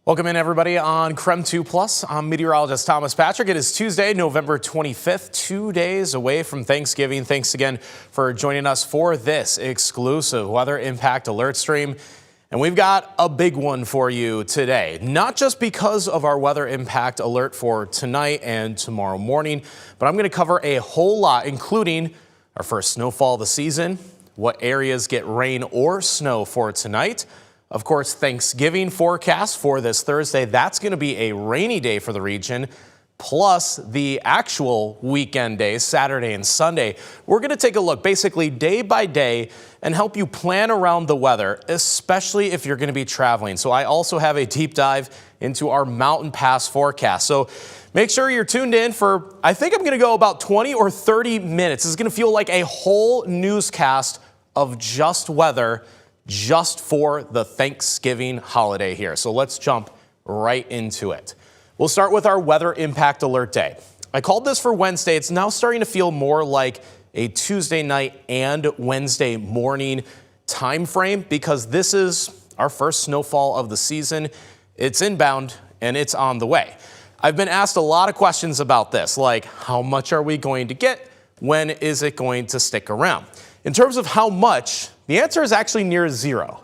Welcome in, everybody, on KREM 2 Plus. I'm meteorologist Thomas Patrick. It is Tuesday, November 25th, 2 days away from Thanksgiving. Thanks again for joining us for this exclusive weather impact alert stream. And we've got a big one for you today, not just because of our weather impact alert for tonight and tomorrow morning, but I'm going to cover a whole lot, including our first snowfall of the season, what areas get rain or snow for tonight. Of course, Thanksgiving forecast for this Thursday, that's going to be a rainy day for the region, plus the actual weekend days, Saturday and Sunday. We're going to take a look basically day by day and help you plan around the weather, especially if you're going to be traveling. So I also have a deep dive into our mountain pass forecast. So make sure you're tuned in for, I think I'm going to go about 20 or 30 minutes. This is going to feel like a whole newscast of just weather, just for the Thanksgiving holiday here. So let's jump right into it. We'll start with our weather impact alert day. I called this for Wednesday. It's now starting to feel more like a Tuesday night and Wednesday morning time frame because this is our first snowfall of the season. It's inbound and it's on the way. I've been asked a lot of questions about this, like how much are we going to get? When is it going to stick around? In terms of how much, the answer is actually near zero.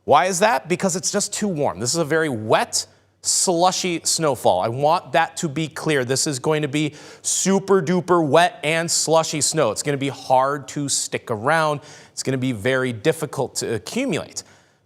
Why is that? Because it's just too warm. This is a very wet, slushy snowfall. I want that to be clear. This is going to be super duper wet and slushy snow. It's going to be hard to stick around. It's going to be very difficult to accumulate.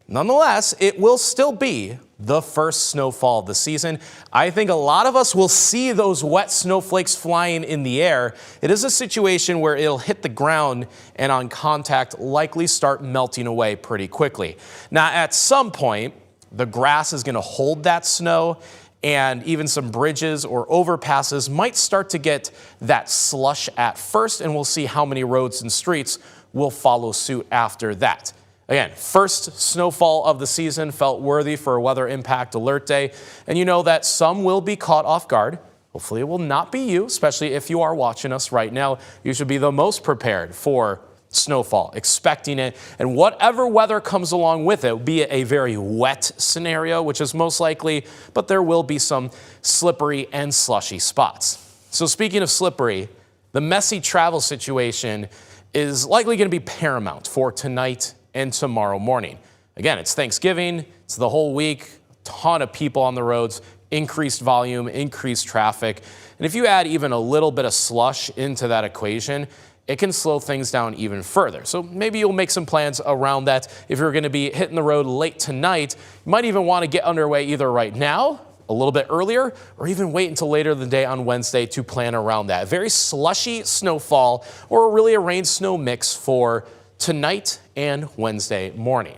Nonetheless, it will still be the first snowfall of the season. I think a lot of us will see those wet snowflakes flying in the air. It is a situation where it'll hit the ground and on contact likely start melting away pretty quickly. Now, at some point, the grass is going to hold that snow, and even some bridges or overpasses might start to get that slush at first, and we'll see how many roads and streets will follow suit after that. Again, first snowfall of the season felt worthy for a weather impact alert day. And you know that some will be caught off guard. Hopefully it will not be you, especially if you are watching us right now. You should be the most prepared for snowfall, expecting it. And whatever weather comes along with it, be it a very wet scenario, which is most likely, but there will be some slippery and slushy spots. So speaking of slippery, the messy travel situation is likely going to be paramount for tonight and tomorrow morning. Again, it's Thanksgiving, it's the whole week, a ton of people on the roads, increased volume, increased traffic. And if you add even a little bit of slush into that equation, it can slow things down even further. So maybe you'll make some plans around that. If you're going to be hitting the road late tonight, you might even want to get underway either right now, a little bit earlier, or even wait until later in the day on Wednesday to plan around that. Very slushy snowfall or really a rain-snow mix for tonight and Wednesday morning.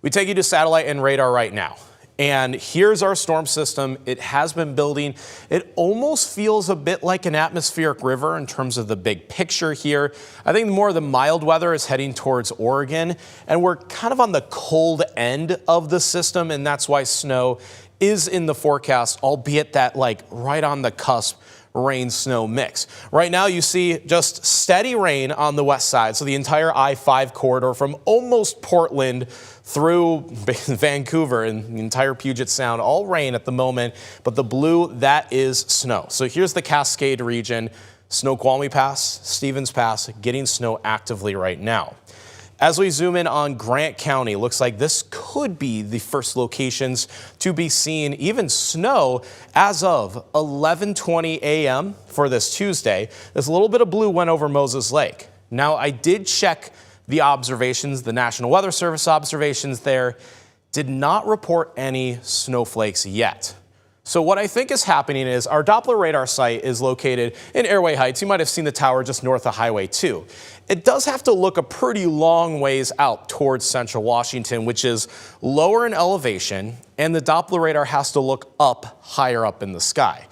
We take you to satellite and radar right now. And here's our storm system. It has been building. It almost feels a bit like an atmospheric river in terms of the big picture here. I think more of the mild weather is heading towards Oregon, and we're kind of on the cold end of the system, and that's why snow is in the forecast, albeit that like right on the cusp rain-snow mix. Right now you see just steady rain on the west side, so the entire I-5 corridor from almost Portland through Vancouver and the entire Puget Sound, all rain at the moment, but the blue, that is snow. So here's the Cascade region, Snoqualmie Pass, Stevens Pass, getting snow actively right now. As we zoom in on Grant County, looks like this could be the first locations to be seeing even snow as of 11:20 a.m. for this Tuesday. This little bit of blue went over Moses Lake. Now, I did check the observations, the National Weather Service observations there, did not report any snowflakes yet. So what I think is happening is our Doppler radar site is located in Airway Heights. You might have seen the tower just north of Highway 2. It does have to look a pretty long ways out towards central Washington, which is lower in elevation, and the Doppler radar has to look up, higher up in the sky.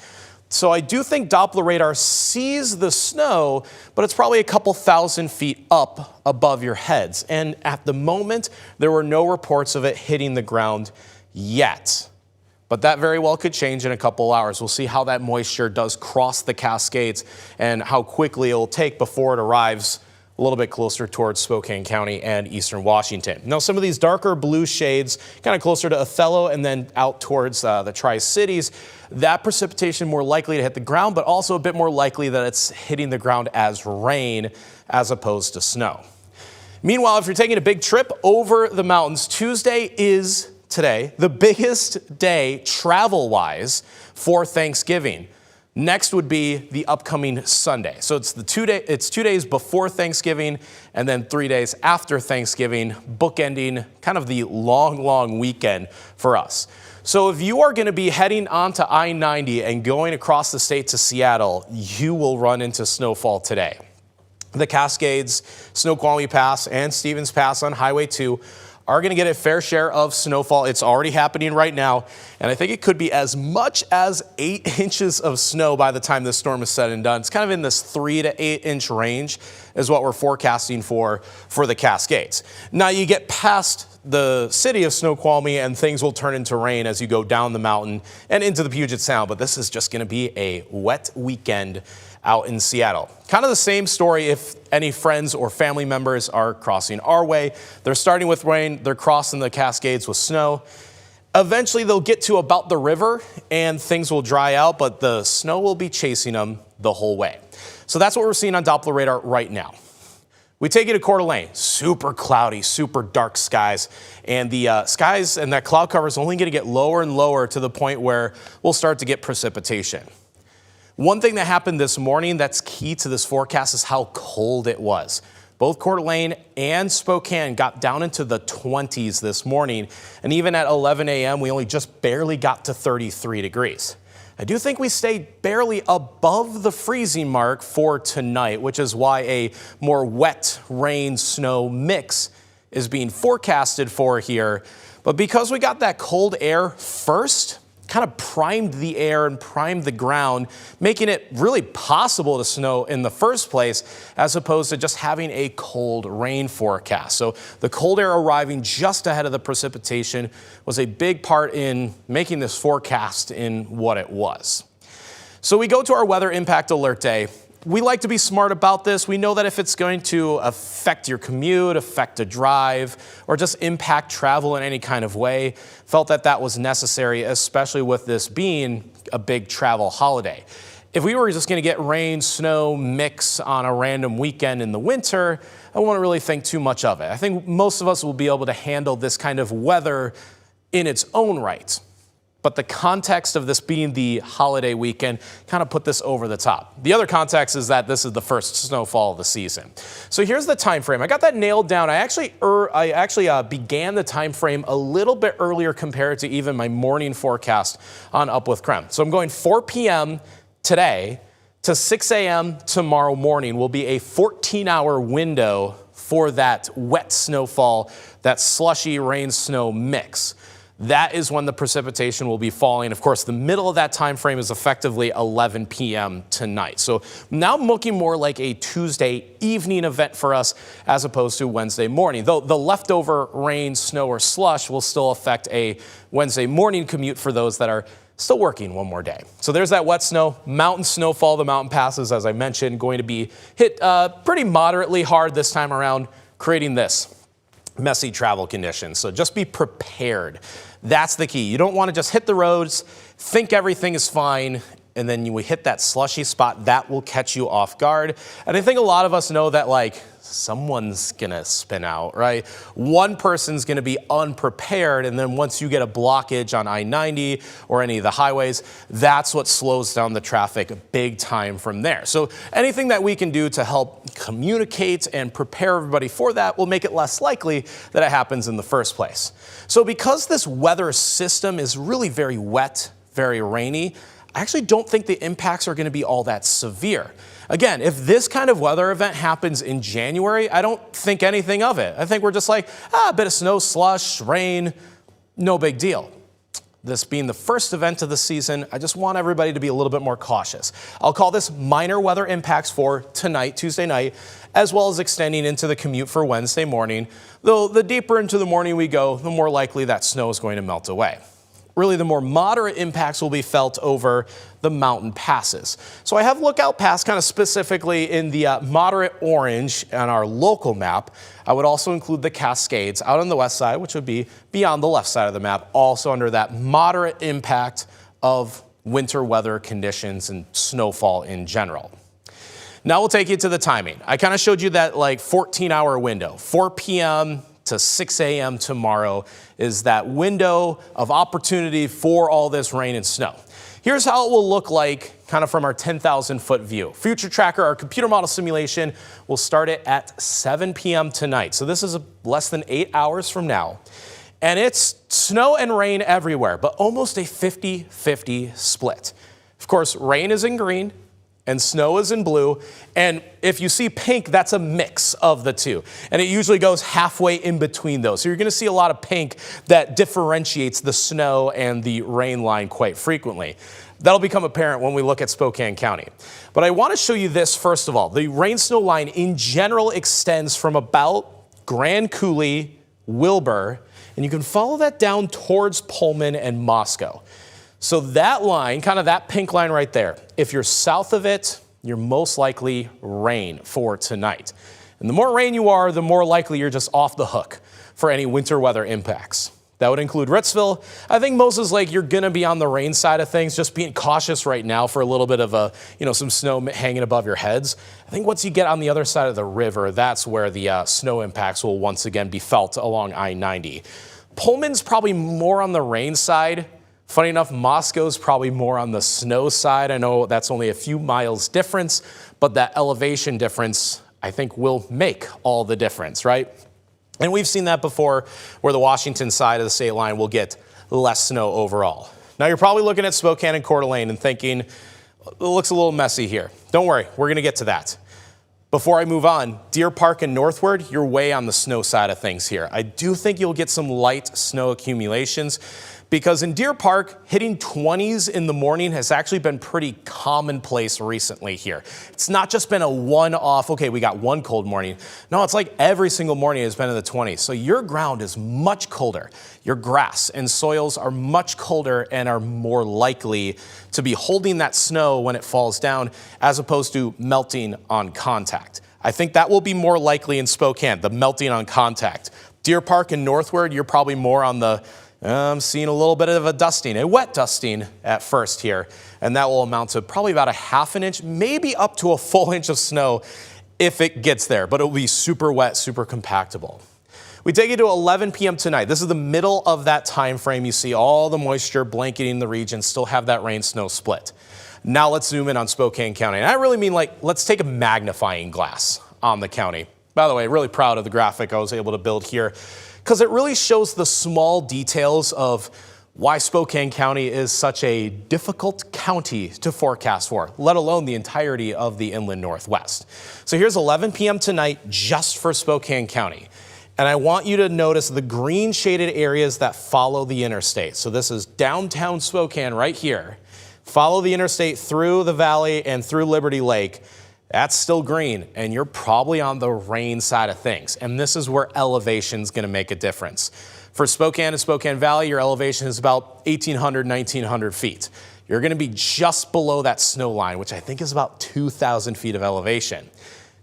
So I do think Doppler radar sees the snow, but it's probably a couple thousand feet up above your heads. And at the moment, there were no reports of it hitting the ground yet. But that very well could change in a couple hours. We'll see how that moisture does cross the Cascades and how quickly it will take before it arrives a little bit closer towards Spokane County and eastern Washington. Now, some of these darker blue shades, kind of closer to Othello and then out towards the Tri-Cities, that precipitation more likely to hit the ground, but also a bit more likely that it's hitting the ground as rain as opposed to snow. Meanwhile, if you're taking a big trip over the mountains, Tuesday is today the biggest day travel-wise for Thanksgiving. Next would be the upcoming Sunday. So it's 2 days before Thanksgiving and then 3 days after Thanksgiving, bookending kind of the long weekend for us. So if you are going to be heading onto I-90 and going across the state to Seattle, you will run into snowfall today. The Cascades, Snoqualmie Pass, and Stevens Pass on Highway 2 are going to get a fair share of snowfall. It's already happening right now, and I think it could be as much as 8 inches of snow by the time this storm is said and done. It's kind of in this 3 to 8 inch range is what we're forecasting for the Cascades. Now you get past the city of Snoqualmie and things will turn into rain as you go down the mountain and into the Puget Sound, but this is just going to be a wet weekend out in Seattle. Kind of the same story if any friends or family members are crossing our way. They're starting with rain, they're crossing the Cascades with snow. Eventually they'll get to about the river and things will dry out, but the snow will be chasing them the whole way. So that's what we're seeing on Doppler radar right now. We take you to Coeur d'Alene, super cloudy, super dark skies, and the skies and that cloud cover is only going to get lower and lower to the point where we'll start to get precipitation. One thing that happened this morning that's key to this forecast is how cold it was. Both Coeur d'Alene and Spokane got down into the 20s this morning, and even at 11 a.m. we only just barely got to 33 degrees. I do think we stayed barely above the freezing mark for tonight, which is why a more wet rain snow mix is being forecasted for here. But because we got that cold air first, kind of primed the air and primed the ground, making it really possible to snow in the first place, as opposed to just having a cold rain forecast. So the cold air arriving just ahead of the precipitation was a big part in making this forecast in what it was. So we go to our weather impact alert day. We like to be smart about this. We know that if it's going to affect your commute, affect a drive, or just impact travel in any kind of way, felt that that was necessary, especially with this being a big travel holiday. If we were just going to get rain, snow, mix on a random weekend in the winter, I wouldn't really think too much of it. I think most of us will be able to handle this kind of weather in its own right. But the context of this being the holiday weekend kind of put this over the top. The other context is that this is the first snowfall of the season. So here's the time frame. I got that nailed down. I actually began the time frame a little bit earlier compared to even my morning forecast on Up with Krem. So I'm going 4 p.m. today to 6 a.m. tomorrow morning will be a 14-hour window for that wet snowfall, that slushy rain snow mix. That is when the precipitation will be falling. Of course, the middle of that time frame is effectively 11 p.m. tonight. So now I'm looking more like a Tuesday evening event for us as opposed to Wednesday morning. Though the leftover rain, snow, or slush will still affect a Wednesday morning commute for those that are still working one more day. So there's that wet snow. Mountain snowfall, the mountain passes, as I mentioned, going to be hit pretty moderately hard this time around, creating this messy travel conditions. So just be prepared. That's the key. You don't want to just hit the roads, think everything is fine, and then we hit that slushy spot. That will catch you off guard. And I think a lot of us know that, like, someone's gonna spin out, right? One person's gonna be unprepared, and then once you get a blockage on I-90 or any of the highways, that's what slows down the traffic big time from there. So anything that we can do to help communicate and prepare everybody for that will make it less likely that it happens in the first place. So because this weather system is really very wet, very rainy, I actually don't think the impacts are going to be all that severe. Again, if this kind of weather event happens in January, I don't think anything of it. I think we're just like, a bit of snow, slush, rain, no big deal. This being the first event of the season, I just want everybody to be a little bit more cautious. I'll call this minor weather impacts for tonight, Tuesday night, as well as extending into the commute for Wednesday morning. Though the deeper into the morning we go, the more likely that snow is going to melt away. Really, the more moderate impacts will be felt over the mountain passes. So I have Lookout Pass kind of specifically in the moderate orange on our local map. I would also include the Cascades out on the west side, which would be beyond the left side of the map, also under that moderate impact of winter weather conditions and snowfall in general. Now we'll take you to the timing. I kind of showed you that like 14-hour window, 4 p.m. to 6 a.m. tomorrow is that window of opportunity for all this rain and snow. Here's how it will look like kind of from our 10,000-foot view. Future Tracker, our computer model simulation, will start it at 7 p.m. tonight. So this is less than 8 hours from now. And it's snow and rain everywhere, but almost a 50-50 split. Of course, rain is in green and snow is in blue. And if you see pink, that's a mix of the two. And it usually goes halfway in between those. So you're going to see a lot of pink that differentiates the snow and the rain line quite frequently. That'll become apparent when we look at Spokane County. But I want to show you this first of all. The rain-snow line in general extends from about Grand Coulee, Wilbur, and you can follow that down towards Pullman and Moscow. So that line, kind of that pink line right there, if you're south of it, you're most likely rain for tonight. And the more rain you are, the more likely you're just off the hook for any winter weather impacts. That would include Ritzville. I think Moses Lake, you're going to be on the rain side of things, just being cautious right now for a little bit of some snow hanging above your heads. I think once you get on the other side of the river, that's where the snow impacts will once again be felt along I-90. Pullman's probably more on the rain side. Funny enough, Moscow's probably more on the snow side. I know that's only a few miles difference, but that elevation difference, I think, will make all the difference, right? And we've seen that before where the Washington side of the state line will get less snow overall. Now you're probably looking at Spokane and Coeur d'Alene and thinking, it looks a little messy here. Don't worry, we're going to get to that. Before I move on, Deer Park and northward, you're way on the snow side of things here. I do think you'll get some light snow accumulations because in Deer Park, hitting 20s in the morning has actually been pretty commonplace recently here. It's not just been a one-off, okay, we got one cold morning. No, it's like every single morning has been in the 20s. So your ground is much colder. Your grass and soils are much colder and are more likely to be holding that snow when it falls down as opposed to melting on contact. I think that will be more likely in Spokane, the melting on contact. Deer Park and northward, you're probably more on the I'm seeing a little bit of a dusting, a wet dusting at first here, and that will amount to probably about a ½ inch, maybe up to a full inch of snow if it gets there, but it will be super wet, super compactable. We take you to 11 p.m. tonight. This is the middle of that time frame. You see all the moisture blanketing the region, still have that rain-snow split. Now let's zoom in on Spokane County. And I really mean let's take a magnifying glass on the county. By the way, really proud of the graphic I was able to build here, because it really shows the small details of why Spokane County is such a difficult county to forecast for, let alone the entirety of the inland Northwest. So here's 11 p.m. tonight just for Spokane County. And I want you to notice the green shaded areas that follow the interstate. So this is downtown Spokane right here. Follow the interstate through the valley and through Liberty Lake. That's still green, and you're probably on the rain side of things. And this is where elevation is going to make a difference. For Spokane and Spokane Valley, your elevation is about 1,800, 1,900 feet. You're going to be just below that snow line, which I think is about 2,000 feet of elevation.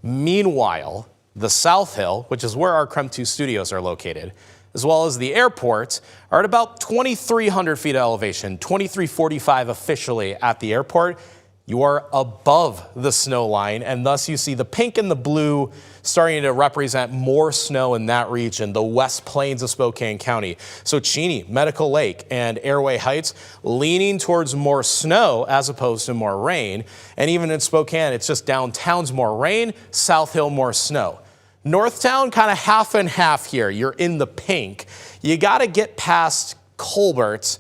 Meanwhile, the South Hill, which is where our CREM 2 studios are located, as well as the airport, are at about 2,300 feet of elevation, 2,345 officially at the airport. You are above the snow line, and thus you see the pink and the blue starting to represent more snow in that region, the West Plains of Spokane County. So Cheney, Medical Lake, and Airway Heights leaning towards more snow as opposed to more rain. And even in Spokane, it's just downtown's more rain, South Hill more snow. Northtown kind of half and half here. You're in the pink. You got to get past Colbert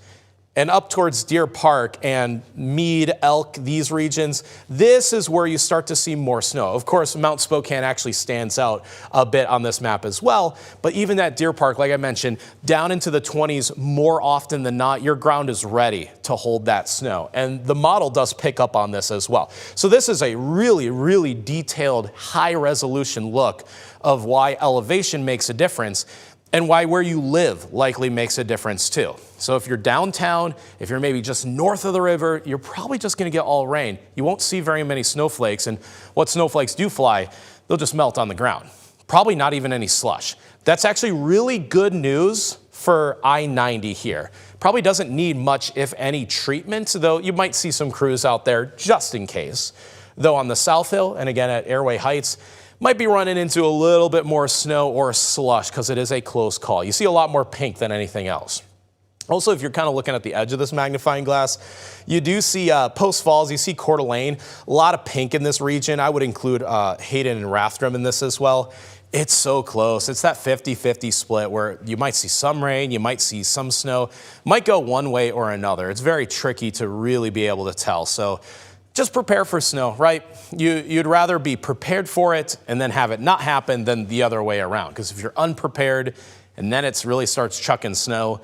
and up towards Deer Park and Meade, Elk, these regions. This is where you start to see more snow. Of course, Mount Spokane actually stands out a bit on this map as well. But even at Deer Park, like I mentioned, down into the 20s, more often than not, your ground is ready to hold that snow. And the model does pick up on this as well. So this is a really, really detailed, high resolution look of why elevation makes a difference. and why where you live likely makes a difference too. So if you're downtown, if you're maybe just north of the river, you're probably just going to get all rain. You won't see very many snowflakes, and what snowflakes do fly, they'll just melt on the ground. Probably not even any slush. That's actually really good news for I-90 here. Probably doesn't need much, if any, treatment, though you might see some crews out there just in case. Though on the South Hill, and again at Airway Heights, might be running into a little bit more snow or slush because it is a close call. You see a lot more pink than anything else. Also, if you're kind of looking at the edge of this magnifying glass, you do see Post Falls, you see Coeur d'Alene, a lot of pink in this region. I would include Hayden and Rathdrum in this as well. It's so close. It's that 50-50 split where you might see some rain, you might see some snow, might go one way or another. It's very tricky to really be able to tell. So just prepare for snow, right? You'd rather be prepared for it and then have it not happen than the other way around. Because if you're unprepared and then it really starts chucking snow,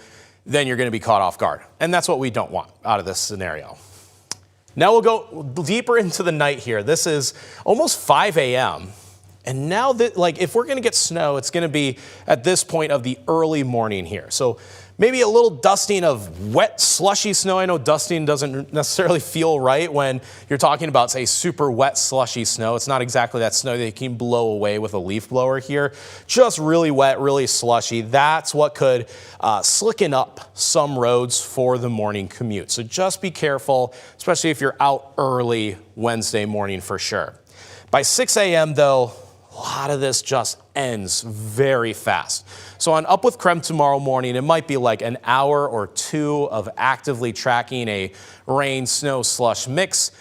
then you're going to be caught off guard. And that's what we don't want out of this scenario. Now we'll go deeper into the night here. This is almost 5 a.m. And now that, if we're going to get snow, it's going to be at this point of the early morning here. So maybe a little dusting of wet, slushy snow. I know dusting doesn't necessarily feel right when you're talking about, say, super wet, slushy snow. It's not exactly that snow that you can blow away with a leaf blower here. Just really wet, really slushy. That's what could slicken up some roads for the morning commute. So just be careful, especially if you're out early Wednesday morning for sure. By 6 a.m., though, a lot of this just ends very fast. So on Up with Krem tomorrow morning, it might be like an hour or two of actively tracking a rain, snow, slush mix,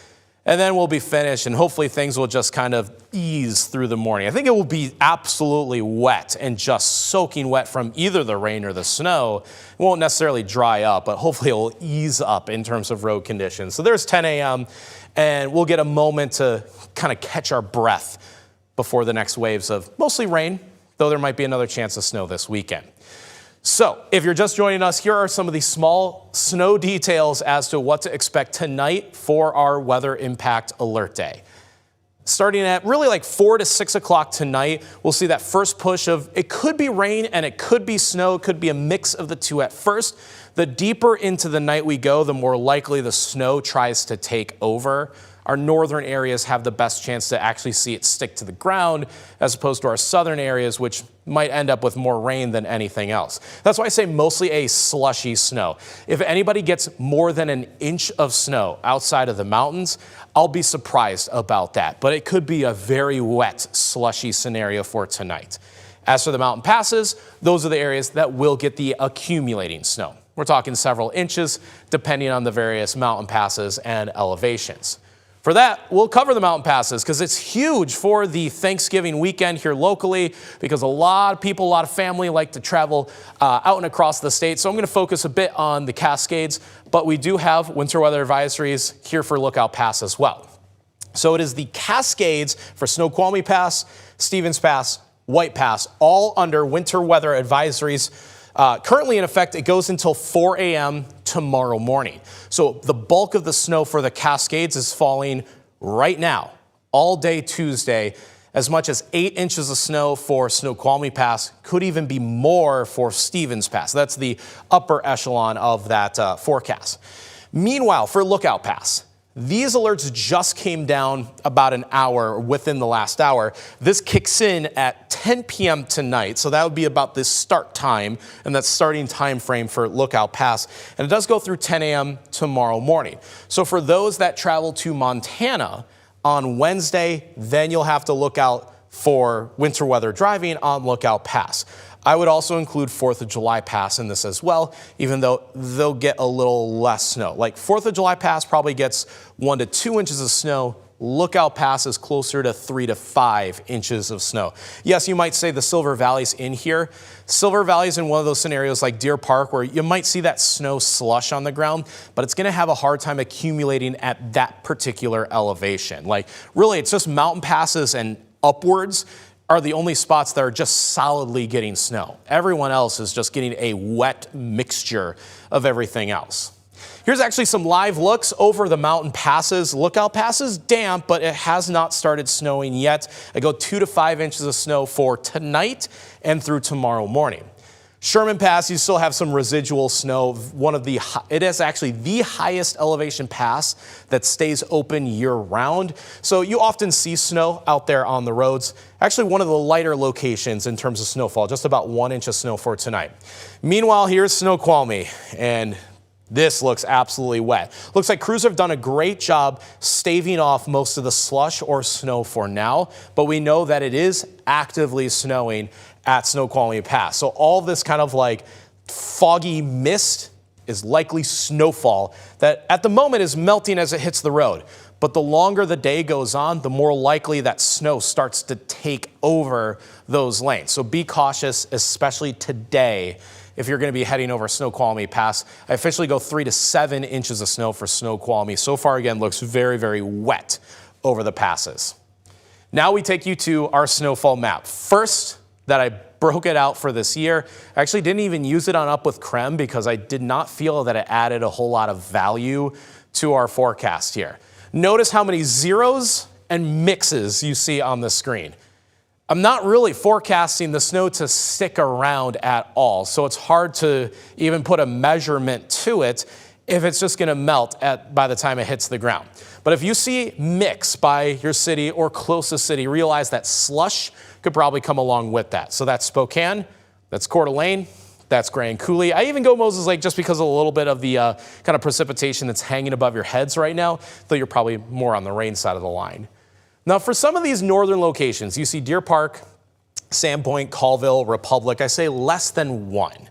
and then we'll be finished, and hopefully things will just kind of ease through the morning. I think it will be absolutely wet and just soaking wet from either the rain or the snow. It won't necessarily dry up, but hopefully it will ease up in terms of road conditions. So there's 10 a.m., and we'll get a moment to kind of catch our breath before the next waves of mostly rain, though there might be another chance of snow this weekend. So if you're just joining us, here are some of the small snow details as to what to expect tonight for our weather impact alert day. Starting at really 4 to 6 o'clock tonight, we'll see that first push of it could be rain and it could be snow. It could be a mix of the two at first. The deeper into the night we go, the more likely the snow tries to take over. Our northern areas have the best chance to actually see it stick to the ground, as opposed to our southern areas, which might end up with more rain than anything else. That's why I say mostly a slushy snow. If anybody gets more than an inch of snow outside of the mountains, I'll be surprised about that. But it could be a very wet, slushy scenario for tonight. As for the mountain passes, those are the areas that will get the accumulating snow. We're talking several inches, depending on the various mountain passes and elevations. For that, we'll cover the mountain passes because it's huge for the Thanksgiving weekend here locally, because a lot of people, a lot of family like to travel out and across the state. So I'm going to focus a bit on the Cascades, but we do have winter weather advisories here for Lookout Pass as well. So it is the Cascades for Snoqualmie Pass, Stevens Pass, White Pass, all under winter weather advisories. Currently in effect, it goes until 4 a.m. tomorrow morning. So the bulk of the snow for the Cascades is falling right now, all day Tuesday. As much as 8 inches of snow for Snoqualmie Pass, could even be more for Stevens Pass. That's the upper echelon of that forecast. Meanwhile, for Lookout Pass, these alerts just came down about an hour, within the last hour. This kicks in at 10 p.m. tonight, so that would be about the start time, and that's starting time frame for Lookout Pass. And it does go through 10 a.m. tomorrow morning. So for those that travel to Montana on Wednesday, then you'll have to look out for winter weather driving on Lookout Pass. I would also include 4th of July Pass in this as well, even though they'll get a little less snow. 4th of July Pass probably gets 1 to 2 inches of snow. Lookout Pass is closer to 3 to 5 inches of snow. Yes, you might say the Silver Valley's in here. Silver Valley's in one of those scenarios like Deer Park where you might see that snow slush on the ground, but it's going to have a hard time accumulating at that particular elevation. Really, it's just mountain passes and upwards are the only spots that are just solidly getting snow. Everyone else is just getting a wet mixture of everything else. Here's actually some live looks over the mountain passes. Lookout Pass is damp, but it has not started snowing yet. I go 2 to 5 inches of snow for tonight and through tomorrow morning. Sherman Pass, you still have some residual snow. It is actually the highest elevation pass that stays open year round. So you often see snow out there on the roads. Actually, one of the lighter locations in terms of snowfall, just about 1 inch of snow for tonight. Meanwhile, here's Snoqualmie, and this looks absolutely wet. Looks like crews have done a great job staving off most of the slush or snow for now, but we know that it is actively snowing at Snoqualmie Pass. So all this kind of like foggy mist is likely snowfall that at the moment is melting as it hits the road. But the longer the day goes on, the more likely that snow starts to take over those lanes. So be cautious, especially today, if you're going to be heading over Snoqualmie Pass. I officially go 3 to 7 inches of snow for Snoqualmie. So far, again, looks very, very wet over the passes. Now we take you to our snowfall map. First, that I broke it out for this year. I actually didn't even use it on Up with Krem because I did not feel that it added a whole lot of value to our forecast here. Notice how many zeros and mixes you see on the screen. I'm not really forecasting the snow to stick around at all, so it's hard to even put a measurement to it if it's just going to melt by the time it hits the ground. But if you see mix by your city or closest city, realize that slush could probably come along with that. So that's Spokane, that's Coeur d'Alene, that's Grand Coulee. I even go Moses Lake just because of a little bit of the kind of precipitation that's hanging above your heads right now, though you're probably more on the rain side of the line. Now, for some of these northern locations, you see Deer Park, Sandpoint, Colville, Republic, I say less than 1.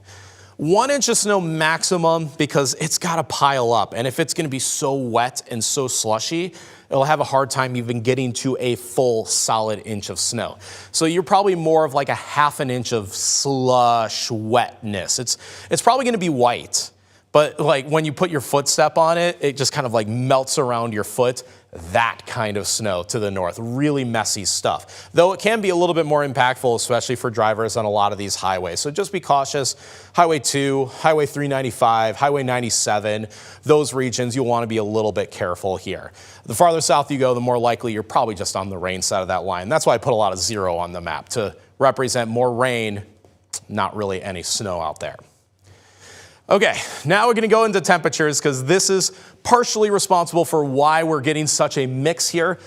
1 inch of snow maximum because it's got to pile up. And if it's going to be so wet and so slushy, it'll have a hard time even getting to a full solid inch of snow. So you're probably more of like a 1/2 inch of slush wetness. It's probably going to be white, but like when you put your footstep on it, it just kind of like melts around your foot. That kind of snow to the north, really messy stuff. Though it can be a little bit more impactful, especially for drivers on a lot of these highways. So just be cautious. Highway 2, Highway 395, Highway 97, those regions, you'll want to be a little bit careful here. The farther south you go, the more likely you're probably just on the rain side of that line. That's why I put a lot of 0 on the map to represent more rain, not really any snow out there. Okay, now we're going to go into temperatures because this is partially responsible for why we're getting such a mix here.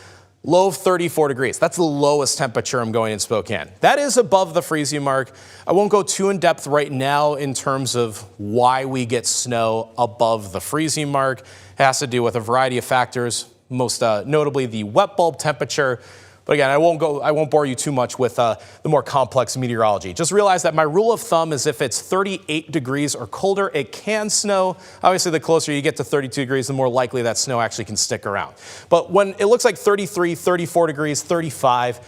Low of 34 degrees. That's the lowest temperature I'm going in Spokane. That is above the freezing mark. I won't go too in depth right now in terms of why we get snow above the freezing mark. It has to do with a variety of factors, most notably the wet bulb temperature. But again, I won't bore you too much with the more complex meteorology. Just realize that my rule of thumb is if it's 38 degrees or colder, it can snow. Obviously, the closer you get to 32 degrees, the more likely that snow actually can stick around. But when it looks like 33, 34 degrees, 35,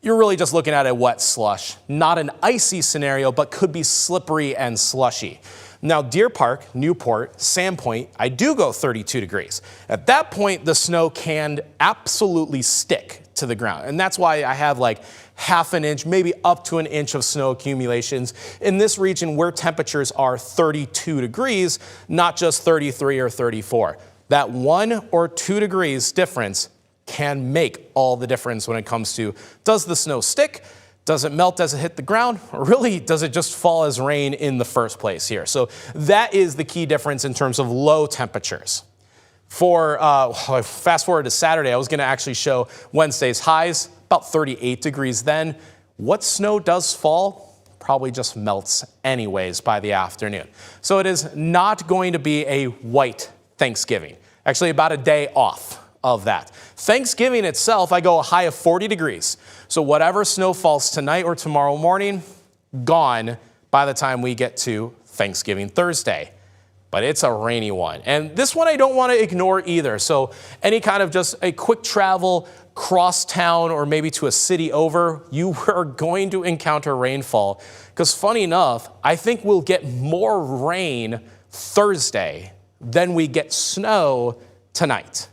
you're really just looking at a wet slush. Not an icy scenario, but could be slippery and slushy. Now, Deer Park, Newport, Sandpoint, I do go 32 degrees. At that point, the snow can absolutely stick to the ground. And that's why I have like 1/2 inch, maybe up to 1 inch of snow accumulations in this region where temperatures are 32 degrees, not just 33 or 34. That 1 or 2 degrees difference can make all the difference when it comes to, does the snow stick? Does it melt as it hit the ground? Or really, does it just fall as rain in the first place here? So that is the key difference in terms of low temperatures. For fast forward to Saturday, I was going to actually show Wednesday's highs, about 38 degrees then. What snow does fall probably just melts anyways by the afternoon. So it is not going to be a white Thanksgiving. Actually, about a day off of that. Thanksgiving itself, I go a high of 40 degrees. So whatever snow falls tonight or tomorrow morning, gone by the time we get to Thanksgiving Thursday. But it's a rainy one. And this one I don't want to ignore either. So any kind of just a quick travel cross town or maybe to a city over, you are going to encounter rainfall. Because funny enough, I think we'll get more rain Thursday than we get snow tonight.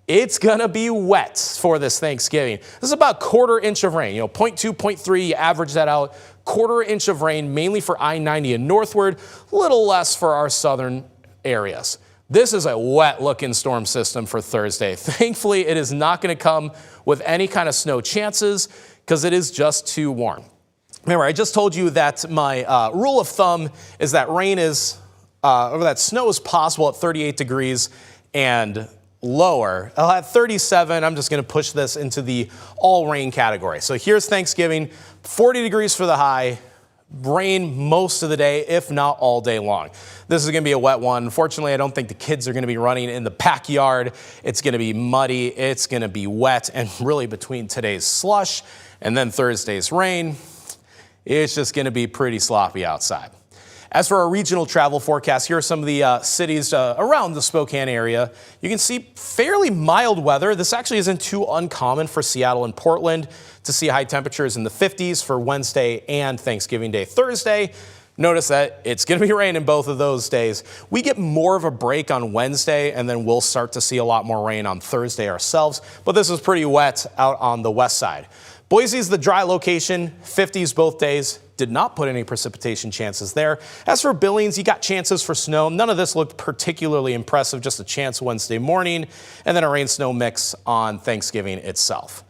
It's going to be wet for this Thanksgiving. This is about 1/4 inch of rain, 0.2, 0.3, you average that out. 1/4 inch of rain, mainly for I-90 and northward, a little less for our southern areas. This is a wet looking storm system for Thursday. Thankfully, it is not going to come with any kind of snow chances because it is just too warm. Remember, I just told you that my rule of thumb is that that snow is possible at 38 degrees and lower. At 37, I'm just going to push this into the all rain category. So here's Thanksgiving, 40 degrees for the high, rain most of the day, if not all day long. This is going to be a wet one. Unfortunately, I don't think the kids are going to be running in the backyard. It's going to be muddy, it's going to be wet, and really between today's slush and then Thursday's rain, it's just going to be pretty sloppy outside. As for our regional travel forecast, here are some of the cities around the Spokane area. You can see fairly mild weather. This actually isn't too uncommon for Seattle and Portland to see high temperatures in the 50s for Wednesday and Thanksgiving Day Thursday. Notice that it's going to be raining both of those days. We get more of a break on Wednesday, and then we'll start to see a lot more rain on Thursday ourselves. But this is pretty wet out on the west side. Boise is the dry location, 50s both days. Did not put any precipitation chances there. As for Billings, you got chances for snow. None of this looked particularly impressive, just a chance Wednesday morning, and then a rain-snow mix on Thanksgiving itself.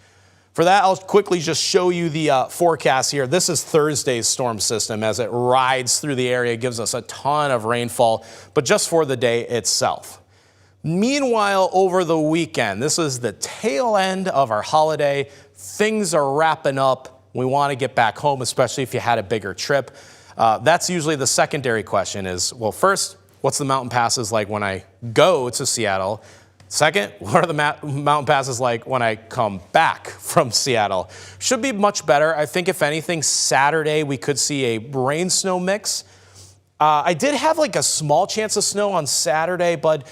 For that, I'll quickly just show you the forecast here. This is Thursday's storm system as it rides through the area. It gives us a ton of rainfall, but just for the day itself. Meanwhile, over the weekend, this is the tail end of our holiday. Things are wrapping up. We want to get back home, especially if you had a bigger trip. That's usually the secondary question is, well, first, what's the mountain passes like when I go to Seattle? Second, what are the mountain passes like when I come back from Seattle? Should be much better. I think if anything, Saturday we could see a rain-snow mix. I did have like a small chance of snow on Saturday, but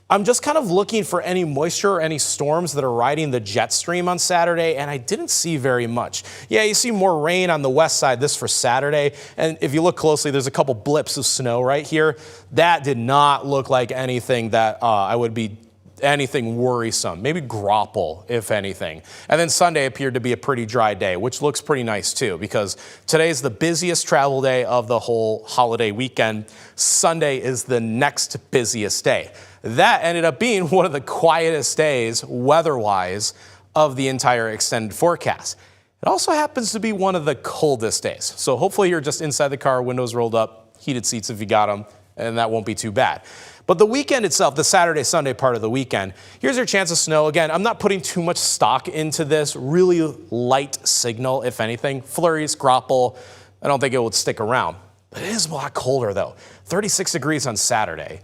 I'm just kind of looking for any moisture or any storms that are riding the jet stream on Saturday, and I didn't see very much. Yeah, you see more rain on the west side, this for Saturday, and if you look closely, there's a couple blips of snow right here. That did not look like anything that I would be anything worrisome, maybe grapple, if anything. And then Sunday appeared to be a pretty dry day, which looks pretty nice too, because today's the busiest travel day of the whole holiday weekend. Sunday is the next busiest day. That ended up being one of the quietest days, weather-wise, of the entire extended forecast. It also happens to be one of the coldest days. So hopefully you're just inside the car, windows rolled up, heated seats if you got them, and that won't be too bad. But the weekend itself, the Saturday, Sunday part of the weekend, here's your chance of snow. Again, I'm not putting too much stock into this. Really light signal, if anything. Flurries, grapple. I don't think it would stick around. But it is a lot colder, though. 36 degrees on Saturday.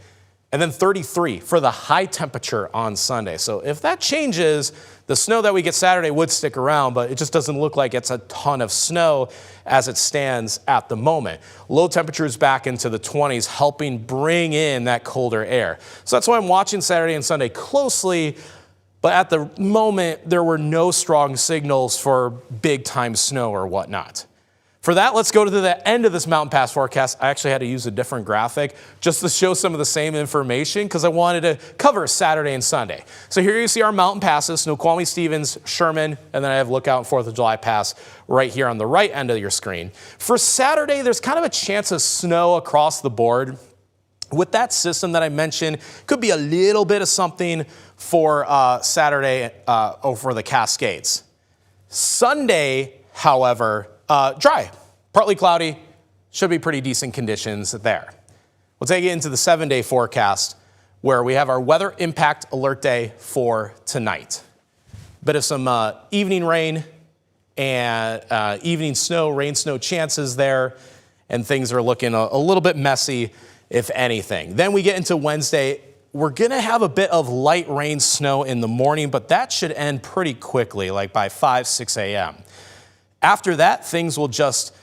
And then 33 for the high temperature on Sunday. So if that changes, the snow that we get Saturday would stick around, but it just doesn't look like it's a ton of snow as it stands at the moment. Low temperatures back into the 20s, helping bring in that colder air. So that's why I'm watching Saturday and Sunday closely, but at the moment, there were no strong signals for big time snow or whatnot. For that, let's go to the end of this mountain pass forecast. I actually had to use a different graphic just to show some of the same information because I wanted to cover Saturday and Sunday. So here you see our mountain passes, Snoqualmie, Stevens, Sherman, and then I have Lookout and 4th of July Pass right here on the right end of your screen. For Saturday, there's kind of a chance of snow across the board. With that system that I mentioned, could be a little bit of something for Saturday over the Cascades. Sunday, however, dry, partly cloudy, should be pretty decent conditions there. We'll take it into the 7-day forecast where we have our weather impact alert day for tonight. Bit of some evening rain and evening snow, rain snow chances there, and things are looking a little bit messy, if anything. Then we get into Wednesday. We're going to have a bit of light rain snow in the morning, but that should end pretty quickly, like by 5, 6 a.m. After that, things will just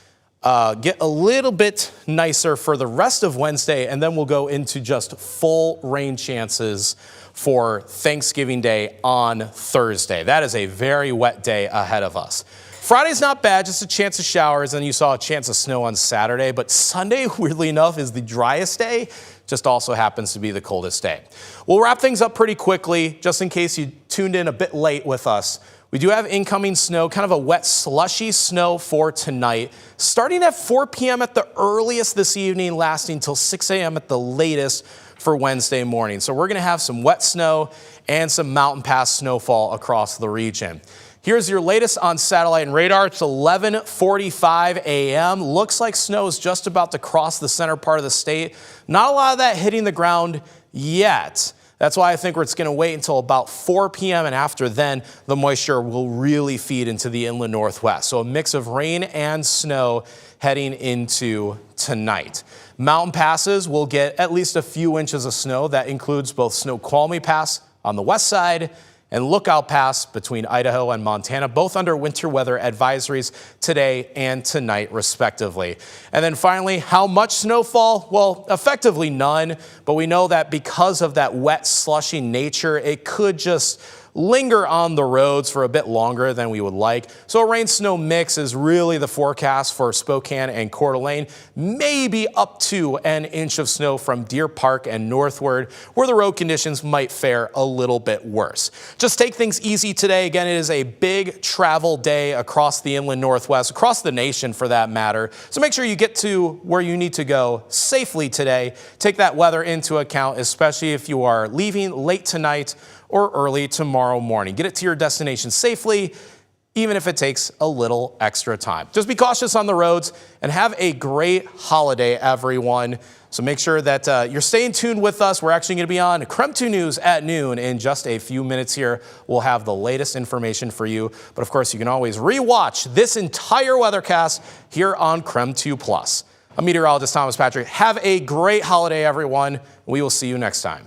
get a little bit nicer for the rest of Wednesday, and then we'll go into just full rain chances for Thanksgiving Day on Thursday. That is a very wet day ahead of us. Friday's not bad, just a chance of showers, and you saw a chance of snow on Saturday, but Sunday, weirdly enough, is the driest day, just also happens to be the coldest day. We'll wrap things up pretty quickly, just in case you tuned in a bit late with us. We do have incoming snow, kind of a wet, slushy snow for tonight, starting at 4 p.m. at the earliest this evening, lasting till 6 a.m. at the latest for Wednesday morning. So we're going to have some wet snow and some mountain pass snowfall across the region. Here's your latest on satellite and radar. It's 11:45 a.m. Looks like snow is just about to cross the center part of the state. Not a lot of that hitting the ground yet. That's why I think it's going to wait until about 4 p.m. and after then, the moisture will really feed into the inland northwest. So a mix of rain and snow heading into tonight. Mountain passes will get at least a few inches of snow. That includes both Snoqualmie Pass on the west side and Lookout Pass between Idaho and Montana, both under winter weather advisories today and tonight, respectively. And then finally, how much snowfall? Well, effectively none, but we know that because of that wet, slushy nature, it could just linger on the roads for a bit longer than we would like. So a rain-snow mix is really the forecast for Spokane and Coeur d'Alene, maybe up to an inch of snow from Deer Park and northward, where the road conditions might fare a little bit worse. Just take things easy today. Again, it is a big travel day across the inland northwest, across the nation for that matter. So make sure you get to where you need to go safely today. Take that weather into account, especially if you are leaving late tonight or early tomorrow morning. Get it to your destination safely, even if it takes a little extra time. Just be cautious on the roads and have a great holiday, everyone. So make sure that you're staying tuned with us. We're actually going to be on KREM 2 News at noon in just a few minutes here. We'll have the latest information for you. But of course, you can always re-watch this entire weathercast here on KREM 2 Plus. I'm meteorologist Thomas Patrick. Have a great holiday, everyone. We will see you next time.